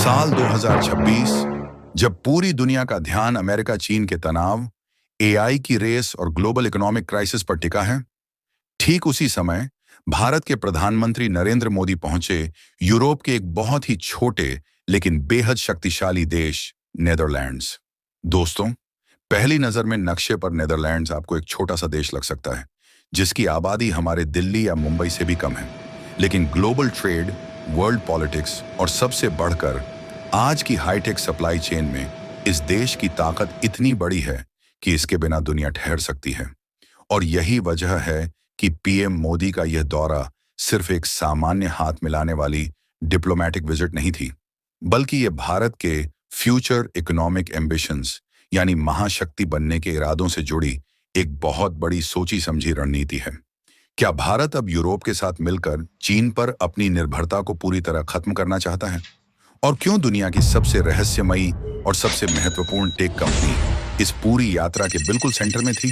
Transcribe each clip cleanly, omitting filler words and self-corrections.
साल 2026, जब पूरी दुनिया का ध्यान अमेरिका चीन के तनाव, एआई की रेस और ग्लोबल इकोनॉमिक क्राइसिस पर टिका है, ठीक उसी समय भारत के प्रधानमंत्री नरेंद्र मोदी पहुंचे यूरोप के एक बहुत ही छोटे लेकिन बेहद शक्तिशाली देश नेदरलैंड्स। दोस्तों, पहली नजर में नक्शे पर नेदरलैंड्स आपको एक छोटा सा देश लग सकता है, जिसकी आबादी हमारे दिल्ली या मुंबई से भी कम है। लेकिन ग्लोबल ट्रेड, वर्ल्ड पॉलिटिक्स और सबसे बढ़कर आज की हाईटेक सप्लाई चेन में इस देश की ताकत इतनी बड़ी है कि इसके बिना दुनिया ठहर सकती है। और यही वजह है कि पीएम मोदी का यह दौरा सिर्फ एक सामान्य हाथ मिलाने वाली डिप्लोमेटिक विजिट नहीं थी, बल्कि यह भारत के फ्यूचर इकोनॉमिक एम्बिशंस यानी महाशक्ति बनने के इरादों से जुड़ी एक बहुत बड़ी सोची समझी रणनीति है। क्या भारत अब यूरोप के साथ मिलकर चीन पर अपनी निर्भरता को पूरी तरह खत्म करना चाहता है? और क्यों दुनिया की सबसे रहस्यमयी और सबसे महत्वपूर्ण टेक कंपनी इस पूरी यात्रा के बिल्कुल सेंटर में थी?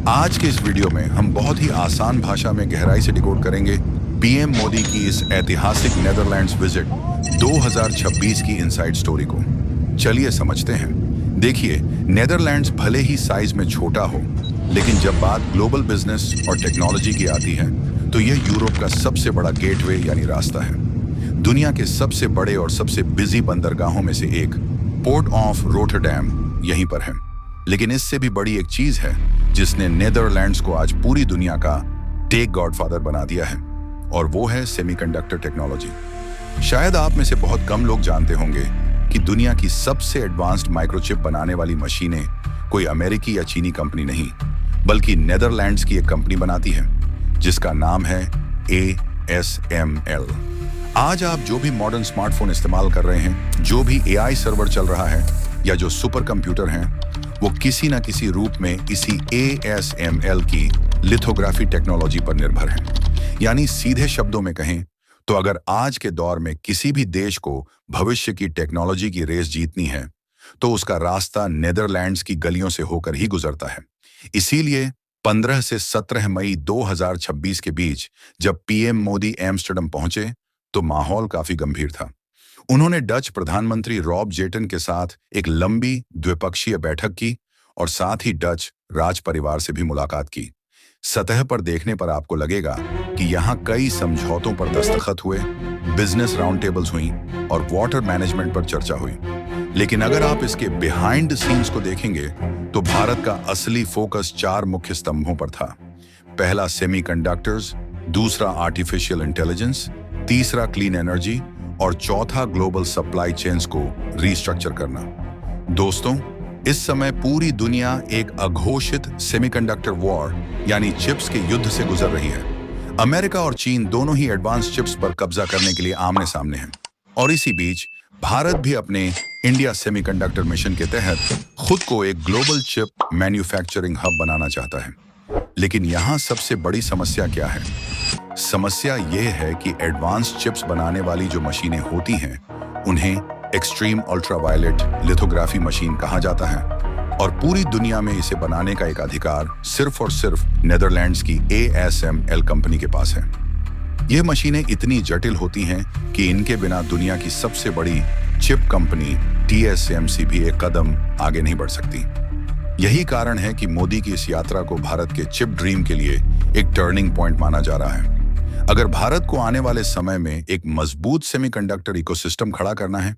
आज के इस वीडियो में हम बहुत ही आसान भाषा में गहराई से डिकोड करेंगे पीएम मोदी की इस ऐतिहासिक नेदरलैंड्स विजिट 2026 की इनसाइड स्टोरी को। चलिए समझते हैं। देखिए, नेदरलैंड्स भले ही साइज में छोटा हो, लेकिन जब बात ग्लोबल बिजनेस और टेक्नोलॉजी की आती है तो यह यूरोप का सबसे बड़ा गेटवे यानी रास्ता है। दुनिया के सबसे बड़े और सबसे बिजी बंदरगाहों में से एक पोर्ट ऑफ रोटरडैम यहीं पर है। लेकिन इससे भी बड़ी एक चीज है जिसने नेदरलैंड्स को आज पूरी दुनिया का टेक गॉडफादर बना दिया है, और वो है सेमीकंडक्टर टेक्नोलॉजी। शायद आप में से बहुत कम लोग जानते होंगे कि दुनिया की सबसे एडवांस्ड माइक्रोचिप बनाने वाली मशीनें कोई अमेरिकी या चीनी कंपनी नहीं, बल्कि नेदरलैंड्स की एक कंपनी बनाती है जिसका नाम है ASML। आज आप जो भी मॉडर्न स्मार्टफोन इस्तेमाल कर रहे हैं, जो भी एआई सर्वर चल रहा है या जो सुपर कंप्यूटर हैं, वो किसी न किसी रूप में इसी ASML की लिथोग्राफी टेक्नोलॉजी पर निर्भर है। यानी सीधे शब्दों में कहें तो अगर आज के दौर में किसी भी देश को भविष्य की टेक्नोलॉजी की रेस जीतनी है तो उसका रास्ता नेदरलैंड्स की गलियों से होकर ही गुजरता है। इसीलिए 15 से 17 मई 2026 के बीच जब पीएम मोदी एम्स्टर्डम पहुंचे तो माहौल काफी गंभीर था। उन्होंने डच प्रधानमंत्री रॉब जेटन के साथ एक लंबी द्विपक्षीय बैठक की और साथ ही डच राज परिवार से भी मुलाकात की। सतह पर देखने पर आपको लगेगा कि यहाँ कई समझौतों पर दस्तखत हुए, बिजनेस राउंड टेबल्स हुई और वाटर मैनेजमेंट पर चर्चा हुई। लेकिन अगर आप इसके बिहाइंड द सीन्स को देखेंगे तो भारत का असली फोकस 4 मुख्य स्तंभों पर था। पहला सेमीकंडक्टर्स, दूसरा आर्टिफिशियल इंटेलिजेंस, तीसरा क्लीन एनर्जी और चौथा ग्लोबल सप्लाई चेन्स को रीस्ट्रक्चर करना। दोस्तों, इस समय पूरी दुनिया एक अघोषित सेमीकंडक्टर वॉर यानी चिप्स के युद्ध से गुजर रही है। अमेरिका और चीन दोनों ही एडवांस चिप्स पर कब्जा करने के लिए आमने सामने हैं, और इसी बीच भारत भी अपने इंडिया सेमीकंडक्टर मिशन के तहत खुद को एक ग्लोबल चिप मैन्युफैक्चरिंग हब बनाना चाहता है। लेकिन यहाँ सबसे बड़ी समस्या क्या है? समस्या यह है कि एडवांस चिप्स बनाने वाली जो मशीनें होती हैं उन्हें एक्सट्रीम अल्ट्रावायलेट लिथोग्राफी मशीन कहा जाता है, और पूरी दुनिया में इसे बनाने का एक अधिकार सिर्फ और सिर्फ नेदरलैंड्स की ASML कंपनी के पास है। ये मशीनें इतनी जटिल होती हैं कि इनके बिना दुनिया की सबसे बड़ी चिप कंपनी TSMC भी एक कदम आगे नहीं बढ़ सकती। यही कारण है कि मोदी की इस यात्रा को भारत के चिप ड्रीम के लिए एक टर्निंग पॉइंट माना जा रहा है। अगर भारत को आने वाले समय में एक मजबूत सेमीकंडक्टर इकोसिस्टम खड़ा करना है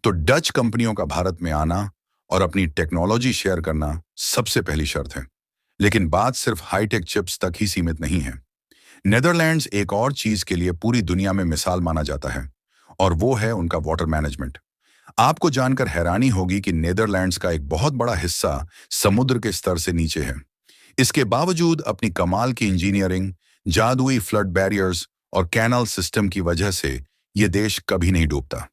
तो डच कंपनियों का भारत में आना और अपनी टेक्नोलॉजी शेयर करना सबसे पहली शर्त है। लेकिन बात सिर्फ हाईटेक चिप्स तक ही सीमित नहीं है। नेदरलैंड्स एक और चीज के लिए पूरी दुनिया में मिसाल माना जाता है, और वो है उनका वाटर मैनेजमेंट। आपको जानकर हैरानी होगी कि नेदरलैंड्स का एक बहुत बड़ा हिस्सा समुद्र के स्तर से नीचे है। इसके बावजूद अपनी कमाल की इंजीनियरिंग, जादुई फ्लड बैरियर्स और कैनल सिस्टम की वजह से ये देश कभी नहीं डूबता।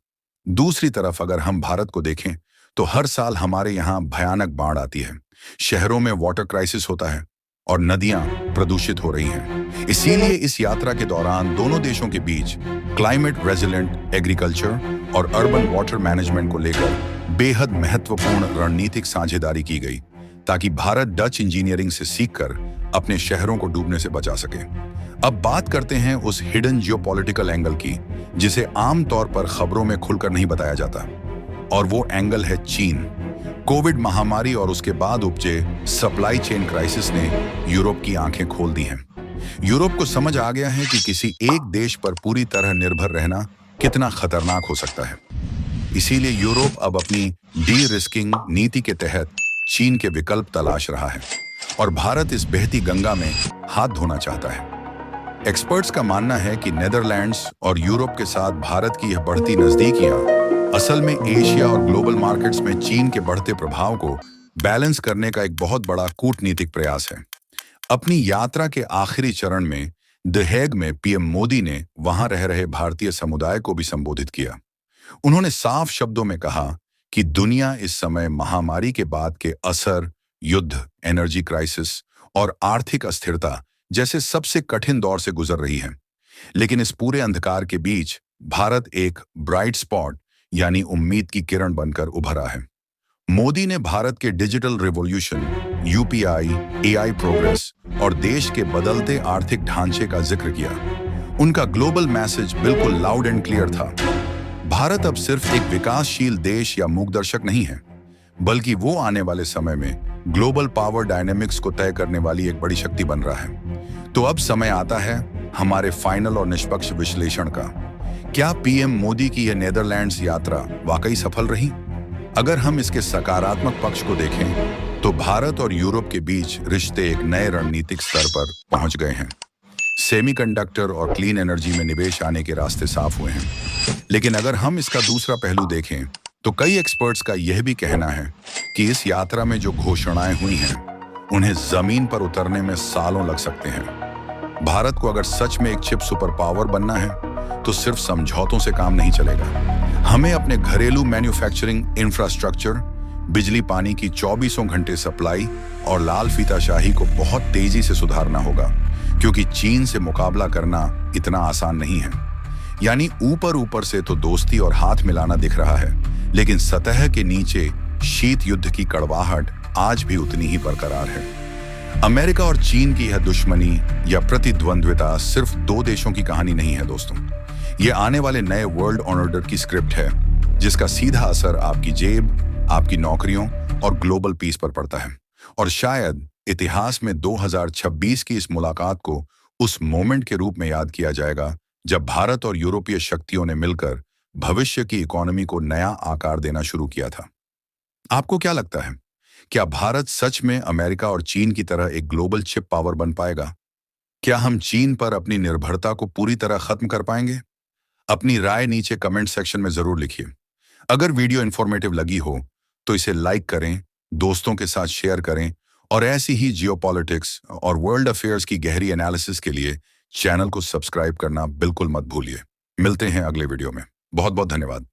दूसरी तरफ अगर हम भारत को देखें तो हर साल हमारे यहाँ भयानक बाढ़ आती है, शहरों में वाटर क्राइसिस होता है और नदियां प्रदूषित हो रही हैं। इसीलिए इस यात्रा के दौरान दोनों देशों के बीच क्लाइमेट रेजिलेंट एग्रीकल्चर और अर्बन वाटर मैनेजमेंट को लेकर बेहद महत्वपूर्ण रणनीतिक साझेदारी की गई, ताकि भारत डच इंजीनियरिंग से सीखकर अपने शहरों को डूबने से बचा सके। अब बात करते हैं उस हिडन जियोपॉलिटिकल एंगल की, जिसे आमतौर पर खबरों में खुलकर नहीं बताया जाता, और वो एंगल है चीन। कोविड महामारी और उसके बाद उपजे सप्लाई चेन क्राइसिस ने यूरोप की आंखें खोल दी हैं। यूरोप को समझ आ गया है कि किसी एक देश पर पूरी तरह निर्भर रहना कितना खतरनाक हो सकता है। इसीलिए यूरोप अब अपनी डी रिस्किंग नीति के तहत चीन के विकल्प तलाश रहा है, और भारत इस बहती गंगा में हाथ धोना चाहता है। एक्सपर्ट्स का मानना है कि नीदरलैंड्स और यूरोप के साथ भारत की यह बढ़ती नजदीकियां असल में एशिया और ग्लोबल मार्केट्स में चीन के बढ़ते प्रभाव को बैलेंस करने का एक बहुत बड़ा कूटनीतिक प्रयास है। अपनी यात्रा के आखिरी चरण में द हेग में पीएम मोदी ने वहां रह रहे भारतीय समुदाय को भी संबोधित किया। उन्होंने साफ शब्दों में कहा कि दुनिया इस समय महामारी के बाद के असर, युद्ध, एनर्जी क्राइसिस और आर्थिक अस्थिरता जैसे सबसे कठिन दौर से गुजर रही है। लेकिन इस पूरे अंधकार के बीच भारत एक ब्राइट स्पॉट यानी उम्मीद की किरण बनकर उभरा है। मोदी ने भारत के digital revolution, UPI, AI progress और देश के बदलते आर्थिक ढांचे का जिक्र किया। उनका ग्लोबल मैसेज बिल्कुल लाउड एंड क्लियर था। भारत अब सिर्फ एक विकासशील देश या मूकदर्शक नहीं है, बल्कि वो आने वाले समय में ग्लोबल पावर डायनेमिक्स को तय करने वाली एक बड़ी शक्ति बन रहा है। तो अब समय आता है हमारे फाइनल और निष्पक्ष विश्लेषण का। क्या पीएम मोदी की यह नीदरलैंड्स यात्रा वाकई सफल रही? अगर हम इसके सकारात्मक पक्ष को देखें तो भारत और यूरोप के बीच रिश्ते एक नए रणनीतिक स्तर पर पहुंच गए हैं। सेमीकंडक्टर और क्लीन एनर्जी में निवेश आने के रास्ते साफ हुए हैं। लेकिन अगर हम इसका दूसरा पहलू देखें तो कई एक्सपर्ट्स का यह भी कहना है कि इस यात्रा में जो घोषणाएं हुई हैं उन्हें जमीन पर उतरने में सालों लग सकते हैं। भारत को अगर सच में एक चिप सुपर पावर बनना है तो सिर्फ समझौतों से काम नहीं चलेगा। हमें अपने घरेलू मैन्युफैक्चरिंग इंफ्रास्ट्रक्चर, बिजली पानी की 24 घंटे सप्लाई और लाल फीताशाही को बहुत तेजी से सुधारना होगा, क्योंकि चीन से मुकाबला करना इतना आसान नहीं है। यानी ऊपर ऊपर से तो दोस्ती और हाथ मिलाना दिख रहा है, लेकिन सतह के नीचे शीत युद्ध की कड़वाहट आज भी उतनी ही बरकरार है। अमेरिका और चीन की यह दुश्मनी या प्रतिद्वंद्विता सिर्फ दो देशों की कहानी नहीं है दोस्तों। ये आने वाले नए वर्ल्ड ऑर्डर की स्क्रिप्ट है, जिसका सीधा असर आपकी जेब, आपकी नौकरियों और ग्लोबल पीस पर पड़ता है। और शायद इतिहास में 2026 की इस मुलाकात को उस मोमेंट के रूप में याद किया जाएगा जब भारत और यूरोपीय शक्तियों ने मिलकर भविष्य की इकोनॉमी को नया आकार देना शुरू किया था। आपको क्या लगता है, क्या भारत सच में अमेरिका और चीन की तरह एक ग्लोबल चिप पावर बन पाएगा? क्या हम चीन पर अपनी निर्भरता को पूरी तरह खत्म कर पाएंगे? अपनी राय नीचे कमेंट सेक्शन में जरूर लिखिए। अगर वीडियो इंफॉर्मेटिव लगी हो तो इसे लाइक करें, दोस्तों के साथ शेयर करें, और ऐसी ही जियोपॉलिटिक्स और वर्ल्ड अफेयर्स की गहरी एनालिसिस के लिए चैनल को सब्सक्राइब करना बिल्कुल मत भूलिए। मिलते हैं अगले वीडियो में। बहुत बहुत धन्यवाद।